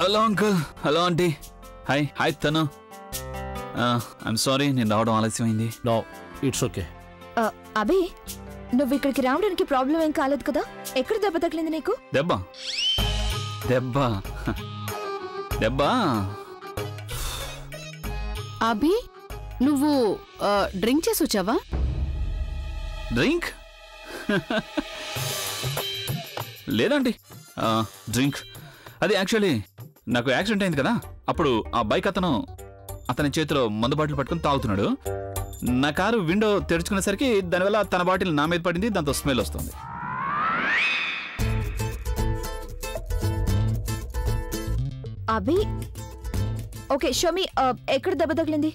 Hello uncle, hello aunty. Hi hi తను. I'm sorry, నేను రావడం ఆలస్యమైంది. No, it's okay. అభి, నువ్వు ఇక్కడికి రావడానికి ప్రాబ్లం ఏం కాలేదు కదా? ఎక్కడ దెబ్బ తగిలింది నీకు? దెబ్బ దెబ్బ దెబ్బ. అభి, నువ్వు డ్రింక్ చేసి వచ్చావా? డ్రింక్ లేదండి. డ్రింక్ అది యాక్చువల్లీ నాకు యాక్సిడెంట్ అయింది కదా, అప్పుడు ఆ బైక్ అతని చేతిలో మందు బాటిల్ పట్టుకుని తాగుతున్నాడు. నా కారు విండో తెరుచుకునేసరికి దానివల్ల తన బాటిల్ నా మీద పడింది, దాంతో స్మెల్ వస్తుంది. అభి, ఓకే షోమి, ఎక్కడ దెబ్బ తగిలింది?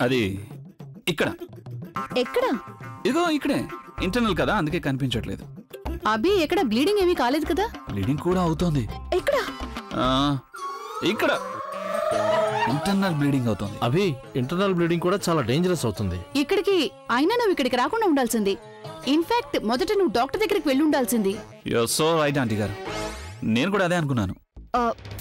అది ఇక్కడ. ఎక్కడ? ఇదిగో ఇక్కడే, ఇంటర్నల్ కదా, అందుకే కనిపించట్లేదు. అభి, ఎక్కడ బ్లీడింగ్ ఏమీ కాలేదు కదా? బ్లీడింగ్ కూడా అవుతోంది. ఎక్కడ? ఇక్కడ ఇంటర్నల్ బ్లీడింగ్ అవుతుంది. అభి, ఇంటర్నల్ బ్లీడింగ్ కూడా చాలా డేంజరస్ అవుతుంది. ఇక్కడికి అయినా నువ్వు ఇక్కడికి రాకుండా ఉండాల్సింది. ఇన్ఫాక్ట్ మొదట నువ్వు డాక్టర్ దగ్గరికి వెళ్ళి ఉండాల్సింది. యూర్ సో రైట్ ఆంటీ గారు, నేను కూడా అదే అనుకున్నాను.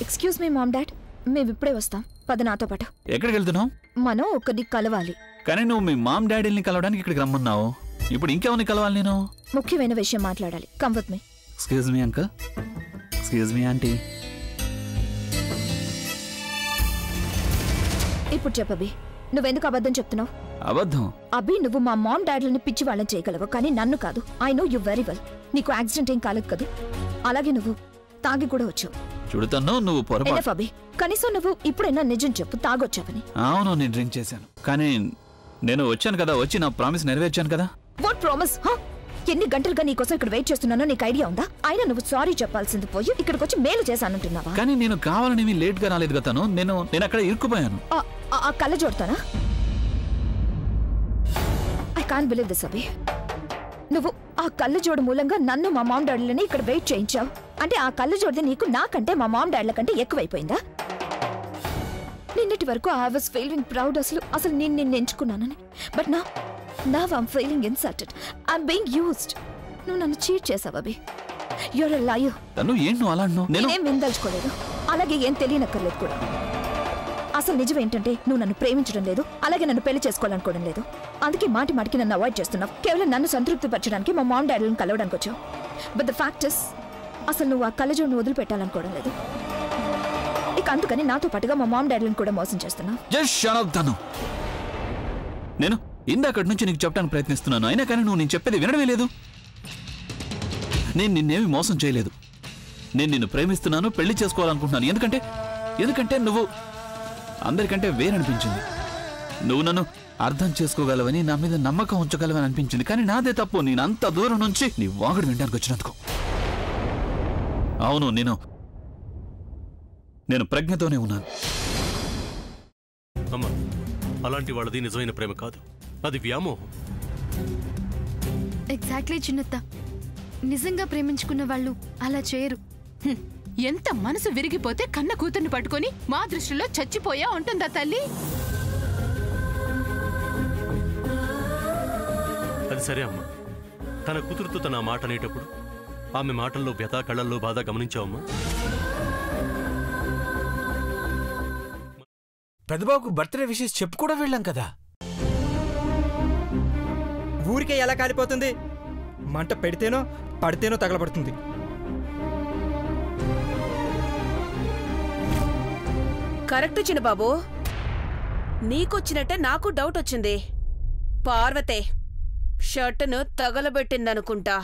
ఎక్స్క్యూజ్ మీ మామ్ డాడ్, మేము ఇప్పుడే వస్తాం, పద నాతో పాటు. ఎక్కడికి వెళ్తున్నావు? మనం ఒకరిని కలవాలి. కానీ నువ్వు మీ మామ్ డాడీని కలవడానికి ఇక్కడికి రమ్మన్నావు, ఇప్పుడు ఇంకెవరిని కలవాలి నేను? ముఖ్యమైన విషయం మాట్లాడాలి. Come with me. Excuse me uncle, excuse me aunty. ఇప్పుడు చెప్పబి, నువ్వెందుకు అబద్ధం చెప్తున్నావు? అబద్ధం? అభి, నువ్వు మా మామ్ డాడీలని పిచ్చి వాళ్ళని చేయగలవు, కానీ నన్ను కాదు. I know you very well. నీకు యాక్సిడెంట్ ఏం కాలేదు కదా? అలాగే నువ్వు తాగి కూడా వచ్చావు. చూడుతాను, నువ్వు పొరపాటు. అభి, కనీసం నువ్వు ఇప్పుడైనా నిజం చెప్పు, తాగొచ్చావని. అవును, నేను డ్రింక్ చేశాను, కానీ నేను వచ్చాను కదా, వచ్చి నా ప్రామిస్ నెరవేర్చాను కదా. What promise? ఎన్ని గంటలుగా నీకోసం ఇక్కడ వెయిట్ చేస్తున్నానో నీకు ఐడియా ఉందా? అయినా నువ్వు సారీ చెప్పాల్సింది పోయి ఇక్కడికి వచ్చి మేలు చేశానంటున్నావా? కానీ నేను కావాలని లేట్ గా రాలేదు కదా, నేను అక్కడ ఇరుక్కుపోయాను. ఆ కళ్ళ జోడుతానా? ఐ కాంట్ బిలీవ్ దిస్ అభి. నువ్వు ఆ కళ్ళ జోడు మూలంగా నన్ను మా మామ్ డాడీలని ఇక్కడ వెయిట్ చేయించావు. అంటే ఆ కళ్ళ జోడిది నీకు నాకంటే మా మామ్ డాడీల కంటే ఎక్కువైపోయిందా? నిన్నటి వరకు ఐ వాస్ ఫీలింగ్ ప్రౌడ్ అసలు నేను నిన్ను ఎంచుకున్నానని. But now I'm feeling insulted. I'm being used. నువ్వు నన్ను చీట్ చేసావు అభి. You're a liar. తను ఏంటి నువ్వు అలా అన్నావు? నేనేం విందల్చుకోలేదు, అలాగే ఏం తెలియనక్కర్లేదు కూడా. అసలు నిజం ఏంటంటే నువ్వు నన్ను ప్రేమించడం లేదు, అలాగే నన్ను పెళ్లి చేసుకోవాలనుకోవడం లేదు. అందుకే మాటికి నన్ను అవాయిడ్ చేస్తున్నావు. కేవలం నన్ను సంతృప్తి పరచడానికి మా మామ్ డాడీలను కలవడానికి వచ్చావు. బట్ ద ఫ్యాక్ట్ ఇస్, అసలు నువ్వు ఆ కళ్ళజోడును వదిలిపెట్టాలనుకోవడం లేదు. ఇక అందుకని నాతో పాటుగా మా మామ్ డాడీలను కూడా మోసం చేస్తున్నావు. జస్ట్ షట్ అప్ తను. నేను ఇందాకటి నుంచి నీకు చెప్పడానికి ప్రయత్నిస్తున్నాను, అయినా కానీ నువ్వు నేను చెప్పేది వినడమే లేదు. నేను నిన్నేమి మోసం చేయలేదు. నేను నిన్ను ప్రేమిస్తున్నాను, పెళ్లి చేసుకోవాలనుకుంటున్నాను. ఎందుకంటే నువ్వు అందరికంటే వేరనిపించింది. నువ్వు నన్ను అర్థం చేసుకోగలవని, నా మీద నమ్మకం ఉంచగలవని అనిపించింది. కానీ నాదే తప్పు, నేను అంత దూరం నుంచి నీ వాగుడు వినడానికి వచ్చినందుకు. అవును, నేను ప్రజ్ఞతోనే ఉన్నాను. అమ్మా, అలాంటి వాళ్ళది నిజమైన ప్రేమ కాదు, అది వ్యామోహం. ఎగ్జాక్ట్లీ చిన్నత్త, నిజంగా ప్రేమించుకున్న వాళ్ళు అలా చేయరు. ఎంత మనసు విరిగిపోతే కన్న కూతుర్ని పట్టుకొని మా దృష్టిలో చచ్చిపోయా ఉంటుందా తల్లి? అది సరే అమ్మా, తన కూతురుతో తన మాట అనేటప్పుడు ఆమె మాటల్లో వ్యథ, కళ్ళల్లో బాధ గమనించావమ్మా? పెద్దబాబుకు బర్త్డే విషెస్ చెప్పు కూడా వెళ్ళాం కదా. ఊరికే ఎలా కాలిపోతుంది? మంట పెడితేనో పడితేనో తగలబడుతుంది. కరెక్ట్ చిన్నబాబు, నీకొచ్చినట్టే నాకు డౌట్ వచ్చింది. పార్వతే షర్టును తగలబెట్టిందనుకుంటా.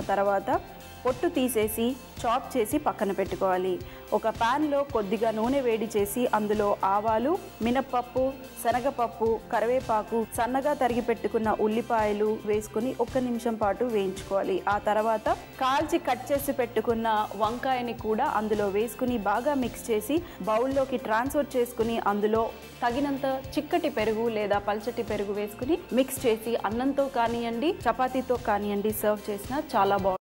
తర్వాత పొట్టు తీసేసి చాప్ చేసి పక్కన పెట్టుకోవాలి. ఒక ప్యాన్లో కొద్దిగా నూనె వేడి చేసి అందులో ఆవాలు, మినప్పప్పు, శనగపప్పు, కరివేపాకు, సన్నగా తరిగి పెట్టుకున్న ఉల్లిపాయలు వేసుకుని 1 నిమిషం పాటు వేయించుకోవాలి. ఆ తర్వాత కాల్చి కట్ చేసి పెట్టుకున్న వంకాయని కూడా అందులో వేసుకుని బాగా మిక్స్ చేసి బౌల్లోకి ట్రాన్స్ఫర్ చేసుకుని అందులో తగినంత చిక్కటి పెరుగు లేదా పల్చటి పెరుగు వేసుకుని మిక్స్ చేసి అన్నంతో కానివ్వండి, చపాతీతో కానివ్వండి సర్వ్ చేసినా చాలా బాగుంటుంది.